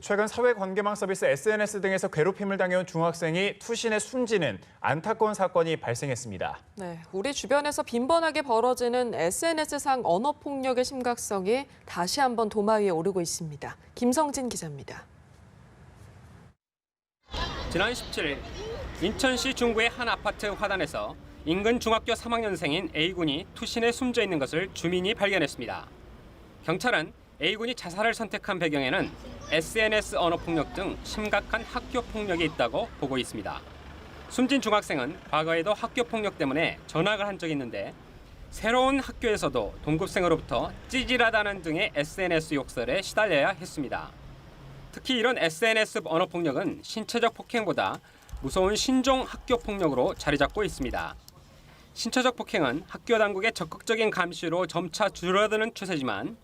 최근 사회관계망 서비스 SNS 등에서 괴롭힘을 당해온 중학생이 투신에 숨지는 안타까운 사건이 발생했습니다. 네, 우리 주변에서 빈번하게 벌어지는 SNS상 언어폭력의 심각성이 다시 한번 도마 위에 오르고 있습니다. 김성진 기자입니다. 지난 17일 인천시 중구의 한 아파트 화단에서 인근 중학교 3학년생인 A군이 투신에 숨져 있는 것을 주민이 발견했습니다. 경찰은 A군이 자살을 선택한 배경에는 SNS 언어폭력 등 심각한 학교폭력이 있다고 보고 있습니다. 숨진 중학생은 과거에도 학교폭력 때문에 전학을 한 적이 있는데 새로운 학교에서도 동급생으로부터 찌질하다는 등의 SNS 욕설에 시달려야 했습니다. 특히 이런 SNS 언어폭력은 신체적 폭행보다 무서운 신종 학교폭력으로 자리 잡고 있습니다. 신체적 폭행은 학교 당국의 적극적인 감시로 점차 줄어드는 추세지만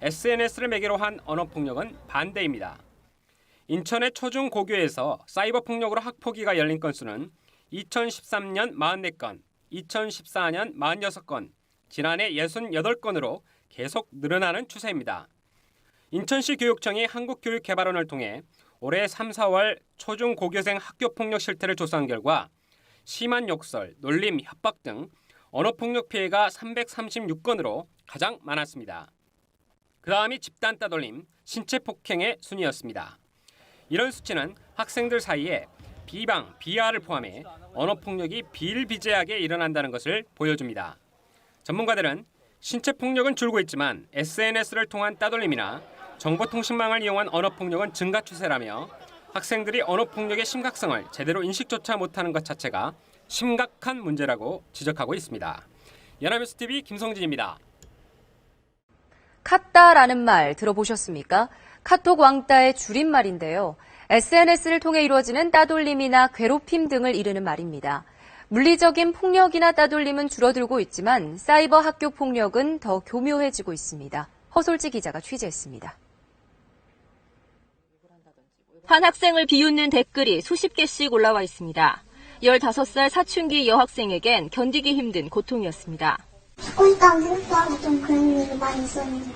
SNS를 매개로 한 언어폭력은 반대입니다. 인천의 초중고교에서 사이버 폭력으로 학폭위가 열린 건수는 2013년 44건, 2014년 46건, 지난해 68건으로 계속 늘어나는 추세입니다. 인천시 교육청이 한국교육개발원을 통해 올해 3, 4월 초중고교생 학교폭력 실태를 조사한 결과 심한 욕설, 놀림, 협박 등 언어폭력 피해가 336건으로 가장 많았습니다. 그 다음이 집단 따돌림, 신체 폭행의 순이었습니다. 이런 수치는 학생들 사이에 비방, 비하를 포함해 언어폭력이 비일비재하게 일어난다는 것을 보여줍니다. 전문가들은 신체 폭력은 줄고 있지만 SNS를 통한 따돌림이나 정보통신망을 이용한 언어폭력은 증가 추세라며 학생들이 언어폭력의 심각성을 제대로 인식조차 못하는 것 자체가 심각한 문제라고 지적하고 있습니다. 연합뉴스TV 김성진입니다. 카따라는 말 들어보셨습니까? 카톡 왕따의 줄임말인데요. SNS를 통해 이루어지는 따돌림이나 괴롭힘 등을 이르는 말입니다. 물리적인 폭력이나 따돌림은 줄어들고 있지만 사이버 학교 폭력은 더 교묘해지고 있습니다. 허솔지 기자가 취재했습니다. 한 학생을 비웃는 댓글이 수십 개씩 올라와 있습니다. 15살 사춘기 여학생에겐 견디기 힘든 고통이었습니다. 죽고 싶다는 생각도 하고 좀 그런 일이 많이 있었는데.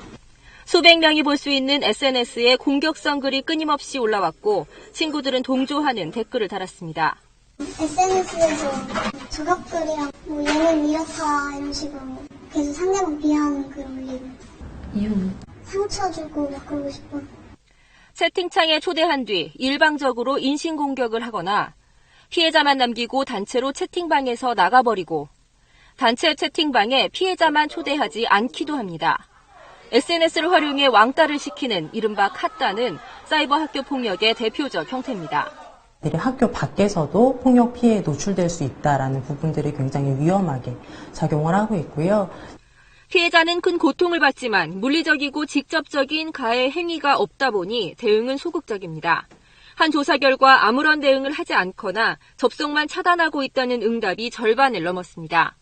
수백 명이 볼 수 있는 SNS에 공격성 글이 끊임없이 올라왔고 친구들은 동조하는 댓글을 달았습니다. SNS에서 저격글이랑 얘는 이렇다 이런 식으로 계속 상대방 비하하는 글 올리고. 이유는? 상처 주고 막 그러고 싶어. 채팅창에 초대한 뒤 일방적으로 인신공격을 하거나 피해자만 남기고 단체로 채팅방에서 나가버리고 단체 채팅방에 피해자만 초대하지 않기도 합니다. SNS를 활용해 왕따를 시키는 이른바 카따는 사이버 학교 폭력의 대표적 형태입니다. 학교 밖에서도 폭력 피해에 노출될 수 있다는 부분들이 굉장히 위험하게 작용을 하고 있고요. 피해자는 큰 고통을 받지만 물리적이고 직접적인 가해 행위가 없다 보니 대응은 소극적입니다. 한 조사 결과 아무런 대응을 하지 않거나 접속만 차단하고 있다는 응답이 절반을 넘었습니다.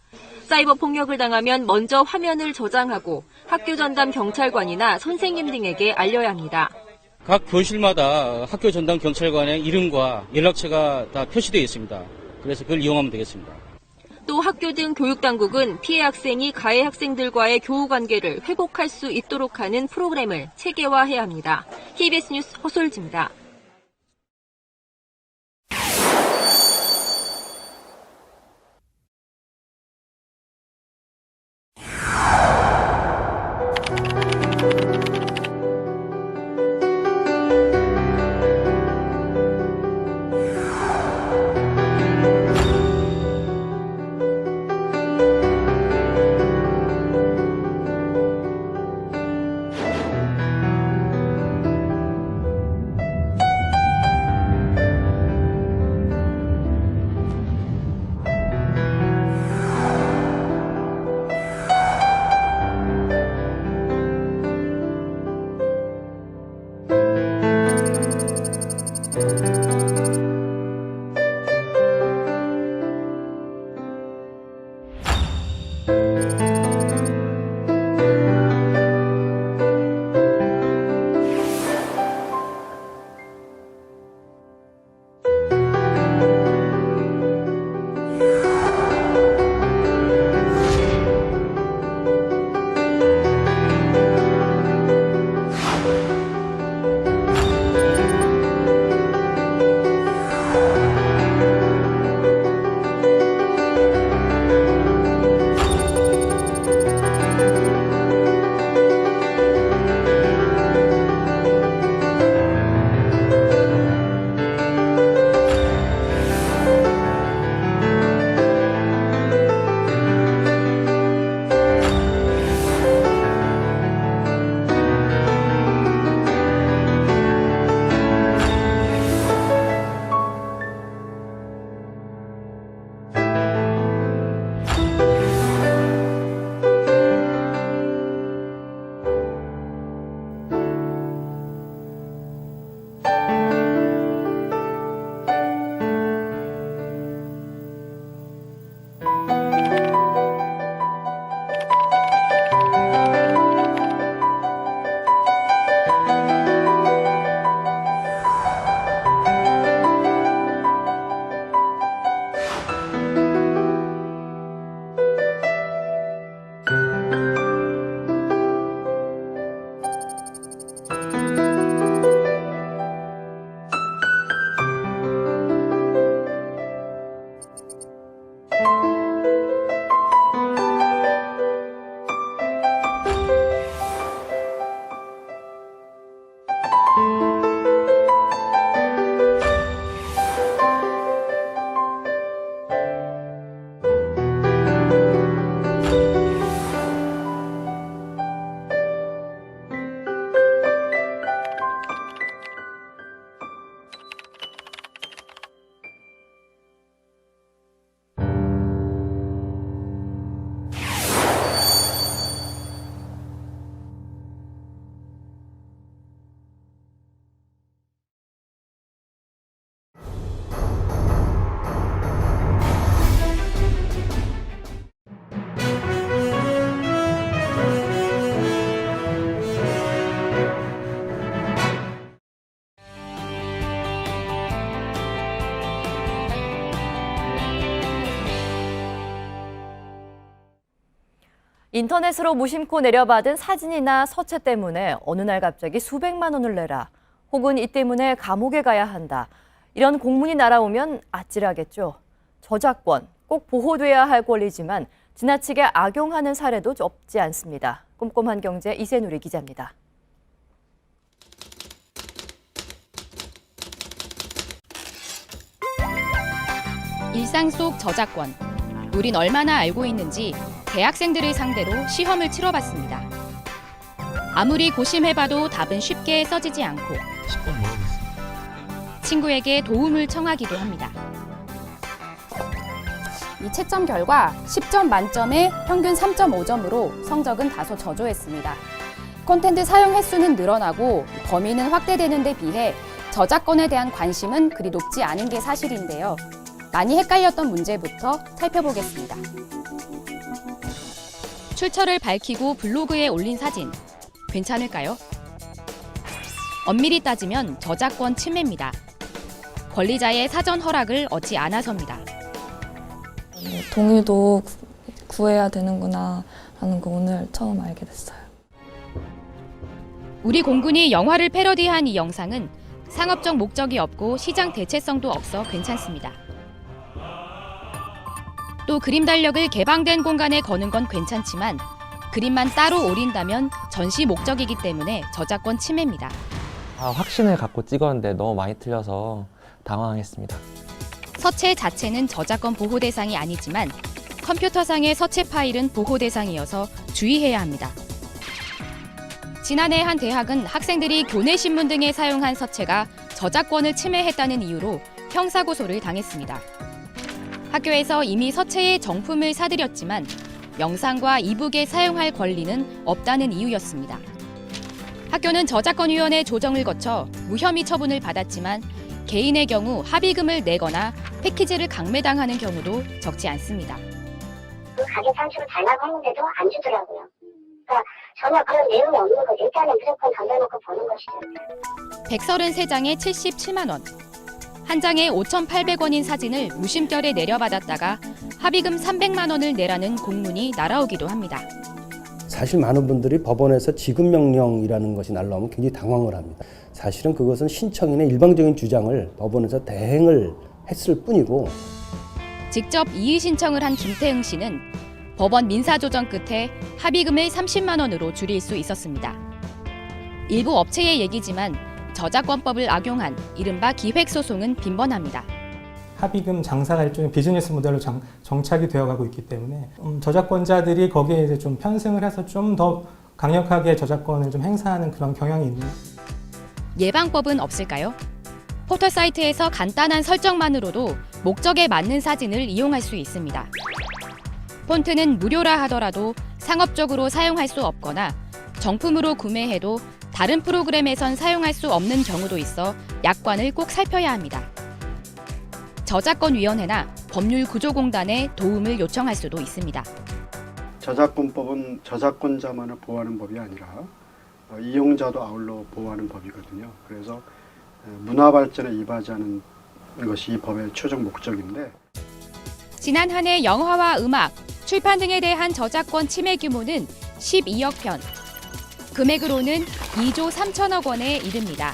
사이버 폭력을 당하면 먼저 화면을 저장하고 학교 전담 경찰관이나 선생님 등에게 알려야 합니다. 각 교실마다 학교 전담 경찰관의 이름과 연락처가 다 표시되어 있습니다. 그래서 그걸 이용하면 되겠습니다. 또 학교 등 교육당국은 피해 학생이 가해 학생들과의 교우 관계를 회복할 수 있도록 하는 프로그램을 체계화해야 합니다. KBS 뉴스 허솔지입니다. 인터넷으로 무심코 내려받은 사진이나 서체 때문에 어느 날 갑자기 수백만 원을 내라. 혹은 이 때문에 감옥에 가야 한다. 이런 공문이 날아오면 아찔하겠죠. 저작권, 꼭 보호돼야 할 권리지만 지나치게 악용하는 사례도 없지 않습니다. 꼼꼼한 경제 이세누리 기자입니다. 일상 속 저작권. 우린 얼마나 알고 있는지 대학생들을 상대로 시험을 치러봤습니다. 아무리 고심해봐도 답은 쉽게 써지지 않고 친구에게 도움을 청하기도 합니다. 이 채점 결과 10점 만점에 평균 3.5점으로 성적은 다소 저조했습니다. 콘텐츠 사용 횟수는 늘어나고 범위는 확대되는 데 비해 저작권에 대한 관심은 그리 높지 않은 게 사실인데요. 많이 헷갈렸던 문제부터 살펴보겠습니다. 출처를 밝히고 블로그에 올린 사진, 괜찮을까요? 엄밀히 따지면 저작권 침해입니다. 권리자의 사전 허락을 얻지 않아서입니다. 동의도 구해야 되는구나 라는 거 오늘 처음 알게 됐어요. 우리 공군이 영화를 패러디한 이 영상은 상업적 목적이 없고 시장 대체성도 없어 괜찮습니다. 또 그림 달력을 개방된 공간에 거는 건 괜찮지만 그림만 따로 오린다면 전시 목적이기 때문에 저작권 침해입니다. 확신을 갖고 찍었는데 너무 많이 틀려서 당황했습니다. 서체 자체는 저작권 보호 대상이 아니지만 컴퓨터상의 서체 파일은 보호 대상이어서 주의해야 합니다. 지난해 한 대학은 학생들이 교내 신문 등에 사용한 서체가 저작권을 침해했다는 이유로 형사고소를 당했습니다. 학교에서 이미 서체의 정품을 사들였지만 영상과 이북에 사용할 권리는 없다는 이유였습니다. 학교는 저작권위원회 조정을 거쳐 무혐의 처분을 받았지만 개인의 경우 합의금을 내거나 패키지를 강매당하는 경우도 적지 않습니다. 그 가격 산출을 달라고 했는데도 안 주더라고요. 그러니까 전혀 그런 내용이 없는 거죠. 일단은 무조건 던져놓고 보는 것이죠. 133장에 77만 원. 한 장에 5,800원인 사진을 무심결에 내려받았다가 합의금 300만 원을 내라는 공문이 날아오기도 합니다. 사실 많은 분들이 법원에서 지급명령이라는 것이 날라오면 굉장히 당황을 합니다. 사실은 그것은 신청인의 일방적인 주장을 법원에서 대행을 했을 뿐이고 직접 이의 신청을 한 김태흥 씨는 법원 민사조정 끝에 합의금을 30만 원으로 줄일 수 있었습니다. 일부 업체의 얘기지만 저작권법을 악용한 이른바 기획소송은 빈번합니다. 합의금 장사가 일종의 비즈니스 모델로 정착이 되어가고 있기 때문에 저작권자들이 거기에 이제 좀 편승을 해서 좀 더 강력하게 저작권을 좀 행사하는 그런 경향이 있는. 예방법은 없을까요? 포털 사이트에서 간단한 설정만으로도 목적에 맞는 사진을 이용할 수 있습니다. 폰트는 무료라 하더라도 상업적으로 사용할 수 없거나 정품으로 구매해도 다른 프로그램에선 사용할 수 없는 경우도 있어 약관을 꼭 살펴야 합니다. 저작권위원회나 법률구조공단에 도움을 요청할 수도 있습니다. 저작권법은 저작권자만을 보호하는 법이 아니라 이용자도 아울러 보호하는 법이거든요. 그래서 문화 발전에 이바지 하는 것이 이 법의 최종 목적인데 지난 한 해 영화와 음악, 출판 등에 대한 저작권 침해 규모는 12억 편. 금액으로는 2조 3천억 원에 이릅니다.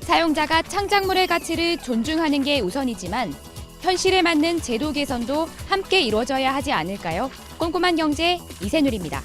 사용자가 창작물의 가치를 존중하는 게 우선이지만 현실에 맞는 제도 개선도 함께 이루어져야 하지 않을까요? 꼼꼼한 경제 이세누리입니다.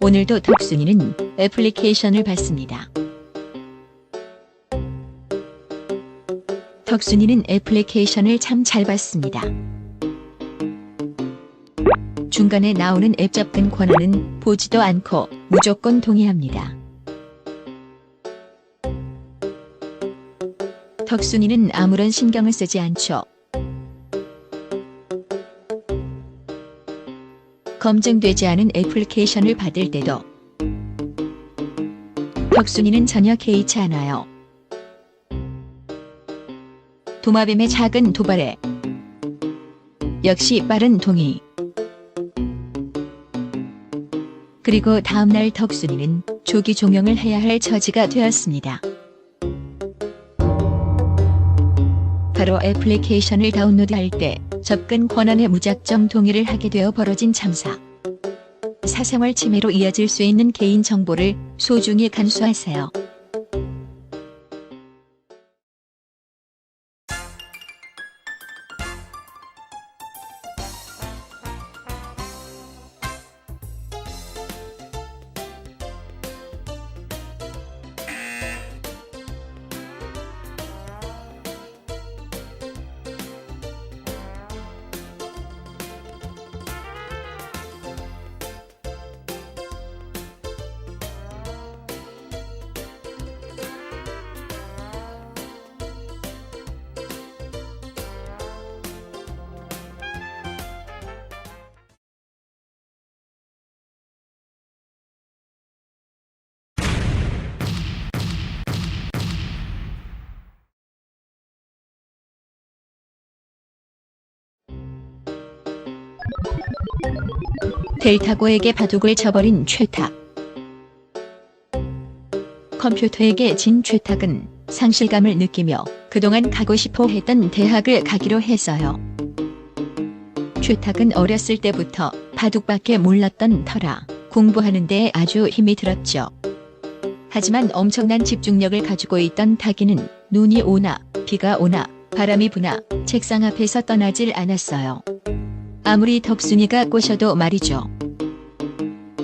오늘도 덕순이는 애플리케이션을 받습니다. 덕순이는 애플리케이션을 참 잘 받습니다. 중간에 나오는 앱 접근 권한은 보지도 않고 무조건 동의합니다. 덕순이는 아무런 신경을 쓰지 않죠. 검증되지 않은 애플리케이션을 받을 때도 덕순이는 전혀 개의치 않아요. 도마뱀의 작은 도발에 역시 빠른 동의. 그리고 다음날 덕순이는 조기 종영을 해야 할 처지가 되었습니다. 바로 애플리케이션을 다운로드할 때 접근 권한에 무작정 동의를 하게 되어 벌어진 참사. 사생활 침해로 이어질 수 있는 개인 정보를 소중히 간수하세요. 델타고에게 바둑을 쳐버린 최탁. 컴퓨터에게 진 최탁은 상실감을 느끼며 그동안 가고 싶어 했던 대학을 가기로 했어요. 최탁은 어렸을 때부터 바둑밖에 몰랐던 터라 공부하는 데 아주 힘이 들었죠. 하지만 엄청난 집중력을 가지고 있던 타기는 눈이 오나 비가 오나 바람이 부나 책상 앞에서 떠나질 않았어요. 아무리 덕순이가 꼬셔도 말이죠.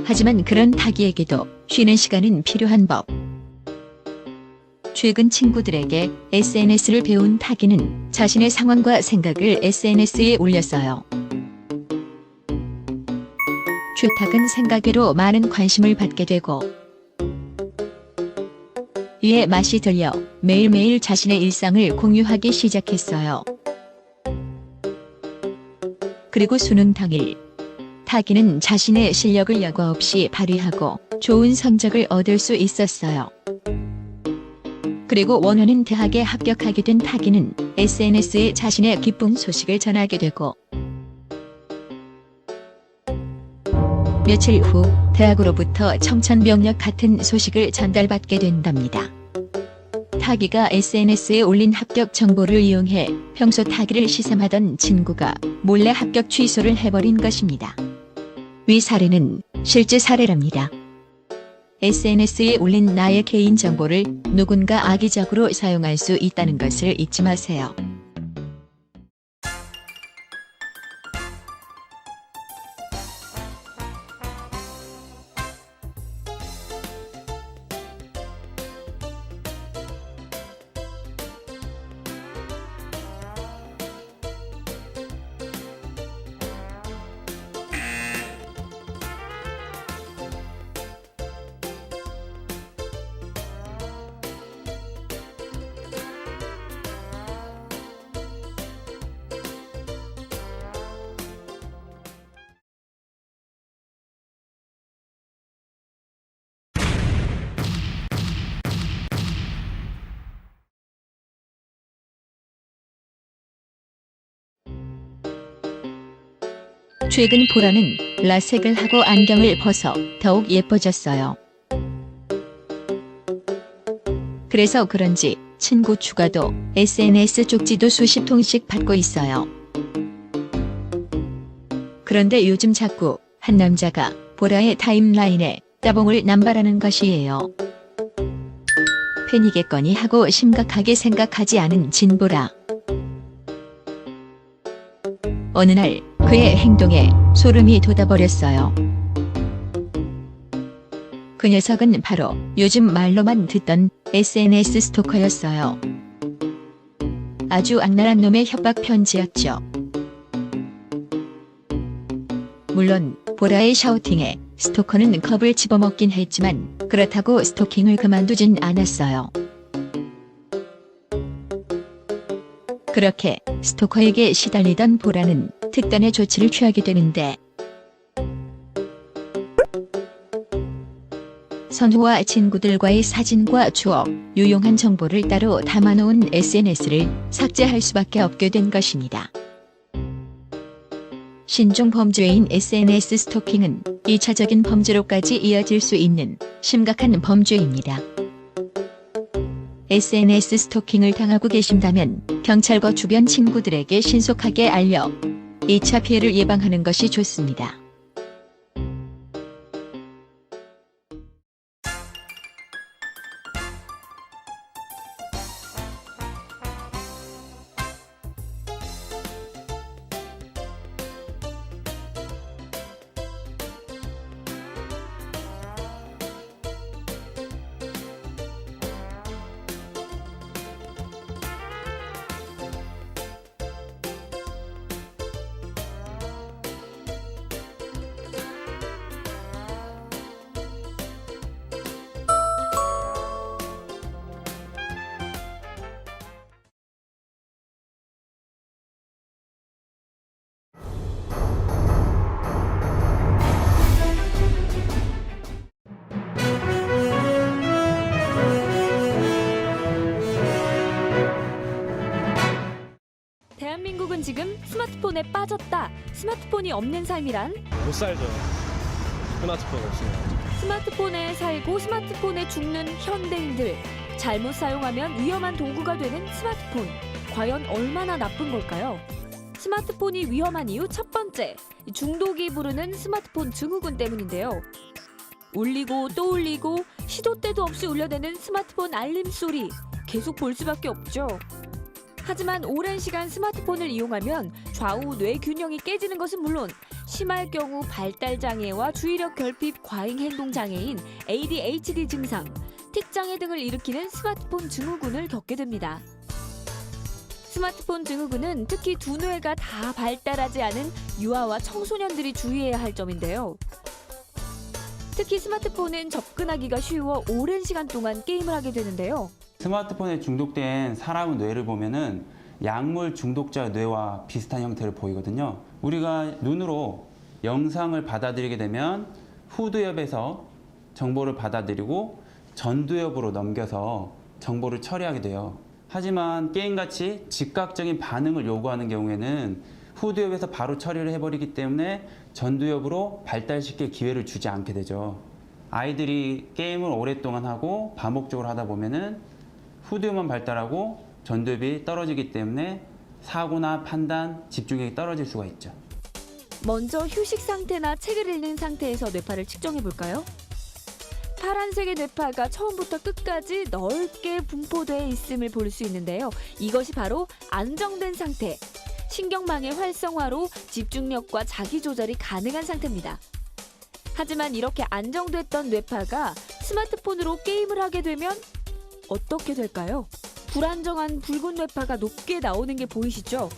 하지만 그런 타기에게도 쉬는 시간은 필요한 법. 최근 친구들에게 SNS를 배운 타기는 자신의 상황과 생각을 SNS에 올렸어요. 최탁은 생각외로 많은 관심을 받게 되고 이에 맛이 들려 매일매일 자신의 일상을 공유하기 시작했어요. 그리고 수능 당일 타기는 자신의 실력을 여과 없이 발휘하고 좋은 성적을 얻을 수 있었어요. 그리고 원하는 대학에 합격하게 된 타기는 SNS에 자신의 기쁜 소식을 전하게 되고 며칠 후 대학으로부터 청천벽력 같은 소식을 전달받게 된답니다. 타기가 SNS에 올린 합격 정보를 이용해 평소 타기를 시샘하던 친구가 몰래 합격 취소를 해버린 것입니다. 위 사례는 실제 사례랍니다. SNS에 올린 나의 개인 정보를 누군가 악의적으로 사용할 수 있다는 것을 잊지 마세요. 최근 보라는 라섹을 하고 안경을 벗어 더욱 예뻐졌어요. 그래서 그런지 친구 추가도 SNS 쪽지도 수십 통씩 받고 있어요. 그런데 요즘 자꾸 한 남자가 보라의 타임라인에 따봉을 남발하는 것이에요. 팬이겠거니 하고 심각하게 생각하지 않은 진보라. 어느 날 그의 행동에 소름이 돋아버렸어요. 그 녀석은 바로 요즘 말로만 듣던 SNS 스토커였어요. 아주 악랄한 놈의 협박 편지였죠. 물론 보라의 샤우팅에 스토커는 겁을 집어먹긴 했지만 그렇다고 스토킹을 그만두진 않았어요. 그렇게 스토커에게 시달리던 보라는 특단의 조치를 취하게 되는데 선우와 친구들과의 사진과 추억, 유용한 정보를 따로 담아놓은 SNS를 삭제할 수밖에 없게 된 것입니다. 신종 범죄인 SNS 스토킹은 2차적인 범죄로까지 이어질 수 있는 심각한 범죄입니다. SNS 스토킹을 당하고 계신다면 경찰과 주변 친구들에게 신속하게 알려 2차 피해를 예방하는 것이 좋습니다. 대한민국은 지금 스마트폰에 빠졌다. 스마트폰이 없는 삶이란? 못 살죠. 스마트폰 없으면. 스마트폰에 살고 스마트폰에 죽는 현대인들. 잘못 사용하면 위험한 도구가 되는 스마트폰. 과연 얼마나 나쁜 걸까요? 스마트폰이 위험한 이유 첫 번째, 중독이 부르는 스마트폰 증후군 때문인데요. 울리고 또 울리고 시도 때도 없이 울려대는 스마트폰 알림 소리. 계속 볼 수밖에 없죠. 하지만 오랜 시간 스마트폰을 이용하면 좌우 뇌 균형이 깨지는 것은 물론 심할 경우 발달 장애와 주의력 결핍 과잉 행동 장애인 ADHD 증상, 틱장애 등을 일으키는 스마트폰 증후군을 겪게 됩니다. 스마트폰 증후군은 특히 두 뇌가 다 발달하지 않은 유아와 청소년들이 주의해야 할 점인데요. 특히 스마트폰은 접근하기가 쉬워 오랜 시간 동안 게임을 하게 되는데요. 스마트폰에 중독된 사람의 뇌를 보면은 약물 중독자 뇌와 비슷한 형태를 보이거든요. 우리가 눈으로 영상을 받아들이게 되면 후두엽에서 정보를 받아들이고 전두엽으로 넘겨서 정보를 처리하게 돼요. 하지만 게임같이 즉각적인 반응을 요구하는 경우에는 후두엽에서 바로 처리를 해버리기 때문에 전두엽으로 발달시킬 기회를 주지 않게 되죠. 아이들이 게임을 오랫동안 하고 반복적으로 하다 보면은 후두엽만 발달하고 전두엽이 떨어지기 때문에 사고나 판단, 집중력이 떨어질 수가 있죠. 먼저 휴식 상태나 책을 읽는 상태에서 뇌파를 측정해 볼까요? 파란색의 뇌파가 처음부터 끝까지 넓게 분포되어 있음을 볼 수 있는데요. 이것이 바로 안정된 상태, 신경망의 활성화로 집중력과 자기 조절이 가능한 상태입니다. 하지만 이렇게 안정됐던 뇌파가 스마트폰으로 게임을 하게 되면 어떻게 될까요? 불안정한 붉은 뇌파가 높게 나오는 게 보이시죠?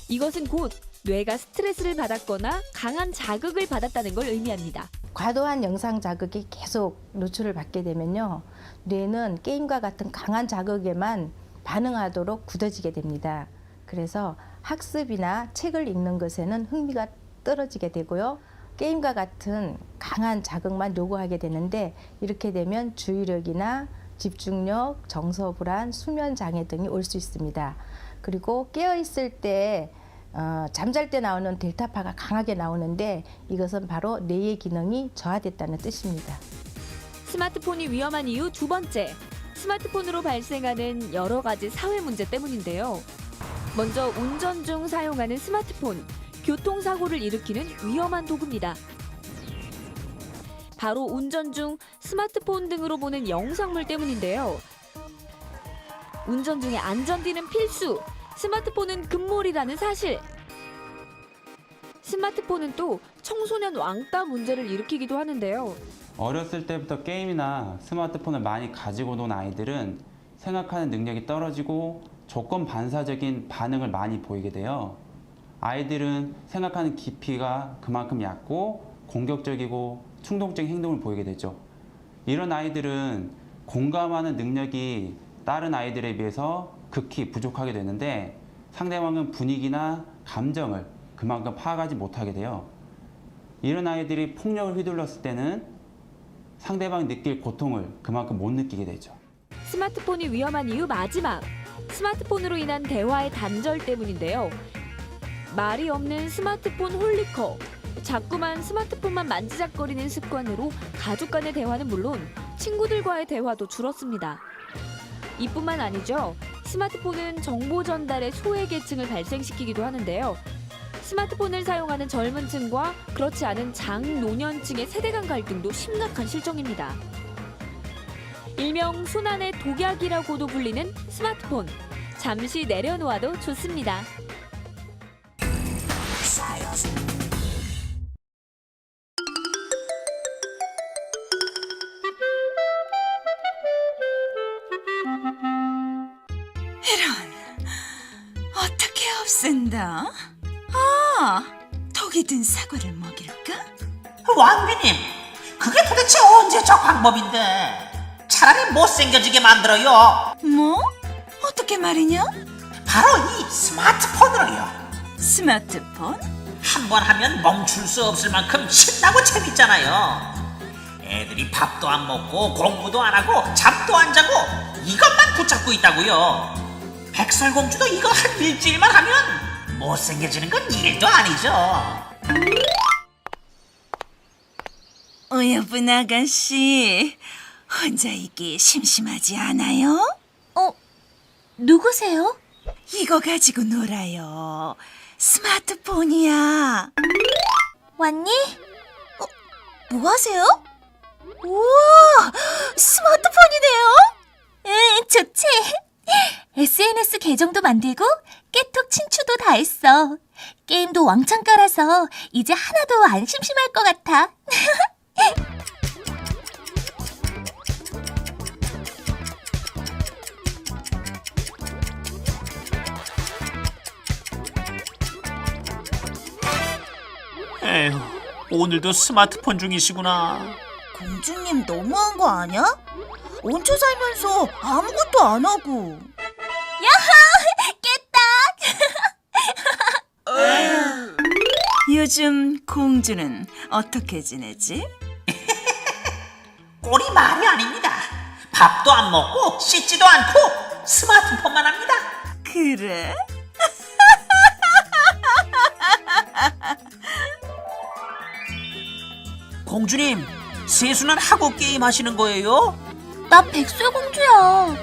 이것은 곧 뇌가 스트레스를 받았거나 강한 자극을 받았다는 걸 의미합니다. 과도한 영상 자극이 계속 노출을 받게 되면요, 뇌는 게임과 같은 강한 자극에만 반응하도록 굳어지게 됩니다. 그래서 학습이나 책을 읽는 것에는 흥미가 떨어지게 되고요, 게임과 같은 강한 자극만 요구하게 되는데, 이렇게 되면 주의력이나 집중력, 정서불안, 수면 장애 등이 올 수 있습니다. 그리고 깨어 있을 때 잠잘 때 나오는 델타파가 강하게 나오는데, 이것은 바로 뇌의 기능이 저하됐다는 뜻입니다. 스마트폰이 위험한 이유 두 번째, 스마트폰으로 발생하는 여러 가지 사회 문제 때문인데요. 먼저 운전 중 사용하는 스마트폰, 교통사고를 일으키는 위험한 도구입니다. 바로 운전 중 스마트폰 등으로 보는 영상물 때문인데요. 운전 중에 안전띠는 필수, 스마트폰은 금물이라는 사실. 스마트폰은 또 청소년 왕따 문제를 일으키기도 하는데요. 어렸을 때부터 게임이나 스마트폰을 많이 가지고 논 아이들은 생각하는 능력이 떨어지고 조건 반사적인 반응을 많이 보이게 돼요. 아이들은 생각하는 깊이가 그만큼 얕고 공격적이고 충동적인 행동을 보이게 되죠. 이런 아이들은 공감하는 능력이 다른 아이들에 비해서 극히 부족하게 되는데, 상대방은 분위기나 감정을 그만큼 파악하지 못하게 돼요. 이런 아이들이 폭력을 휘둘렀을 때는 상대방이 느낄 고통을 그만큼 못 느끼게 되죠. 스마트폰이 위험한 이유 마지막. 스마트폰으로 인한 대화의 단절 때문인데요. 말이 없는 스마트폰 홀리커. 자꾸만 스마트폰만 만지작거리는 습관으로 가족 간의 대화는 물론 친구들과의 대화도 줄었습니다. 이뿐만 아니죠. 스마트폰은 정보 전달의 소외계층을 발생시키기도 하는데요. 스마트폰을 사용하는 젊은 층과 그렇지 않은 장노년층의 세대 간 갈등도 심각한 실정입니다. 일명 손안의 독약이라고도 불리는 스마트폰. 잠시 내려놓아도 좋습니다. 어떻게 없앤다? 독이 든 사과를 먹일까? 왕비님, 그게 도대체 언제적 방법인데? 차라리 못생겨지게 만들어요. 뭐? 어떻게 말이냐? 바로 이 스마트폰으로요. 스마트폰? 한 번 하면 멈출 수 없을 만큼 신나고 재밌잖아요. 애들이 밥도 안 먹고 공부도 안 하고 잠도 안 자고 이것만 붙잡고 있다고요. 백설공주도 이거 한 일주일만 하면 못생겨지는 건 일도 아니죠. 여분 아가씨, 혼자 있기 심심하지 않아요? 누구세요? 이거 가지고 놀아요. 스마트폰이야. 왔니? 뭐 하세요? 우와, 스마트폰이네요? 좋지. SNS 계정도 만들고 깨톡 친추도 다 했어. 게임도 왕창 깔아서 이제 하나도 안 심심할 것 같아. 에휴, 오늘도 스마트폰 중이시구나. 공주님 너무한 거 아니야? 얹혀 살면서 아무것도 안 하고. 야호! 깼다! 요즘 공주는 어떻게 지내지? 꼴이 말이 아닙니다. 밥도 안 먹고 씻지도 않고 스마트폰만 합니다. 그래? 공주님, 세수는 하고 게임 하시는 거예요? 나 백설공주야.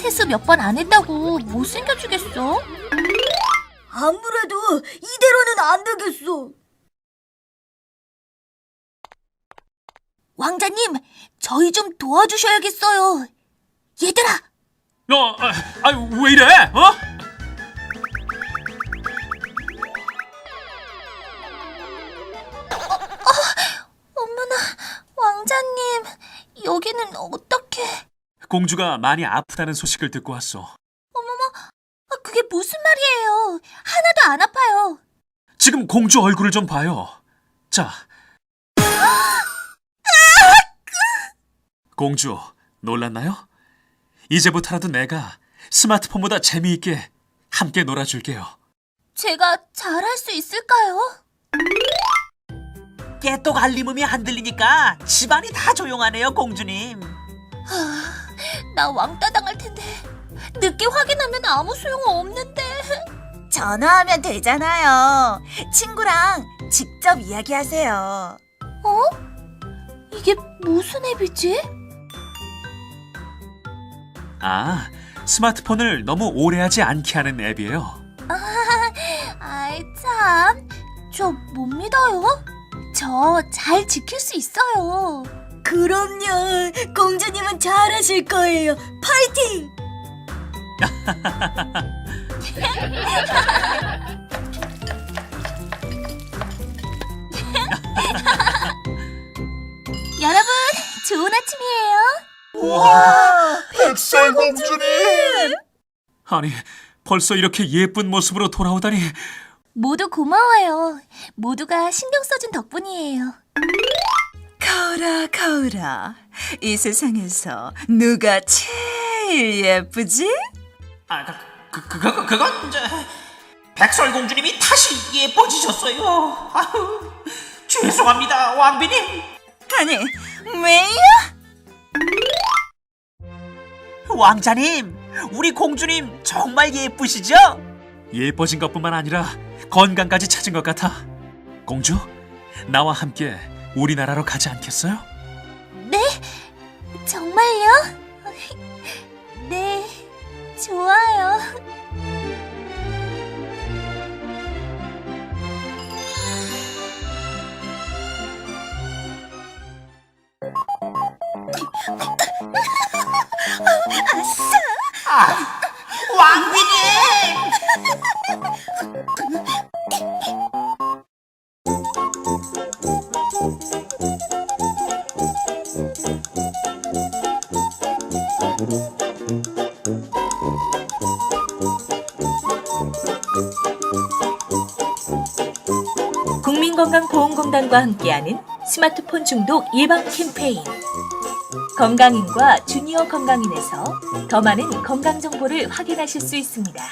세수 몇 번 안 했다고 못생겨지겠어? 아무래도 이대로는 안 되겠어. 왕자님, 저희 좀 도와주셔야겠어요. 얘들아! 왜 이래? 어머나, 왕자님, 여기는 어떻게? 공주가 많이 아프다는 소식을 듣고 왔어. 어머머, 그게 무슨 말이에요? 하나도 안 아파요. 지금 공주 얼굴을 좀 봐요. 자. 공주, 놀랐나요? 이제부터라도 내가 스마트폰보다 재미있게 함께 놀아줄게요. 제가 잘할 수 있을까요? 깨똑 알림음이 안 들리니까 집안이 다 조용하네요, 공주님. 나 왕따 당할 텐데. 늦게 확인하면 아무 소용 없는데. 전화하면 되잖아요. 친구랑 직접 이야기하세요. 이게 무슨 앱이지? 스마트폰을 너무 오래 하지 않게 하는 앱이에요. 아이 참, 저 못 믿어요. 저 잘 지킬 수 있어요. 그럼요. 공주님은 잘하실 거예요. 파이팅! 여러분, 좋은 아침이에요. 우와, 백설공주님! 아니, 벌써 이렇게 예쁜 모습으로 돌아오다니. 모두 고마워요. 모두가 신경 써준 덕분이에요. 거울아, 거울아. 이 세상에서 누가 제일 예쁘지? 그건 백설공주님이 다시 예뻐지셨어요. 아유, 죄송합니다, 왕비님. 아니, 왜요? 왕자님, 우리 공주님 정말 예쁘시죠? 예뻐진 것뿐만 아니라 건강까지 찾은 것 같아. 공주, 나와 함께 우리나라로 가지 않겠어요? 네? 정말요? 네, 좋아요. 아, 왕비님! 국민건강보험공단과 함께하는 스마트폰 중독 예방 캠페인. 건강인과 주니어 건강인에서 더 많은 건강 정보를 확인하실 수 있습니다.